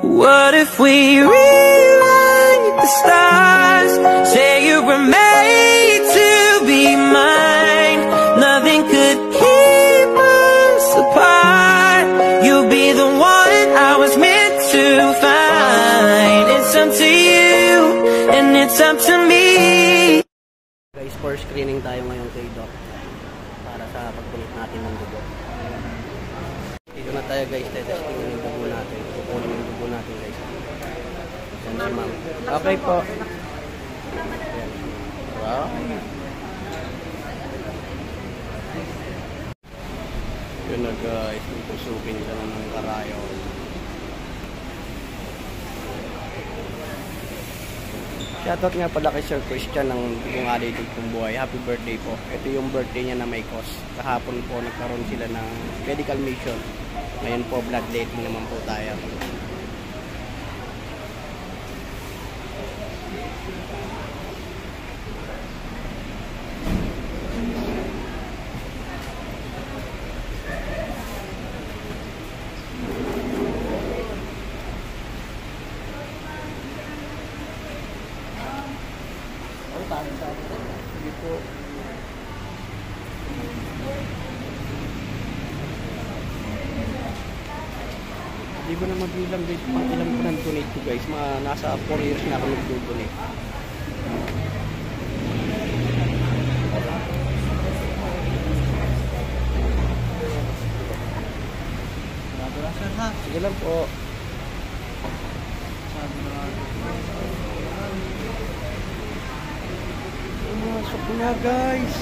What if we rewrite the stars? Say you were made to be mine. Nothing could keep us apart. You'll be the one I was meant to find. It's up to you and it's up to me. Guys, for screening tayo ngayon kay Doc para sa pagpunit natin ng dugo. Dito na tayo guys, testing yung dugo natin. Kukunin yung dugo natin guys. Yan si ma'am. Okay po. Wow. Yun na guys, pusukin siya ng karayo. Shoutout nga pala kay Sir Christian ng Bugong Alay Tugtong Buhay. Happy birthday po. Ito yung birthday niya na may cause. Kahapon po nagkaroon sila ng medical mission. Ngayon po bloodletting naman po tayo. Hindi ko na mabilang guys, pang ilang ko nag-donate ko guys, mga nasa 4 years na ako nag-donate. Sige lang po. Masok na guys.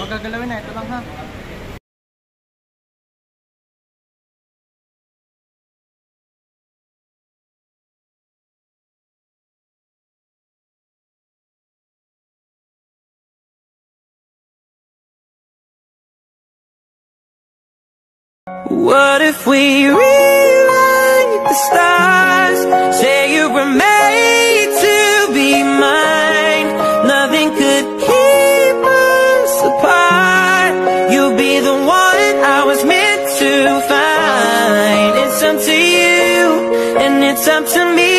Magagalawin na, ito lang ha. What if we rewrite the stars? Say you were made to be mine. Nothing could keep us apart. You'll be the one I was meant to find. It's up to you and it's up to me.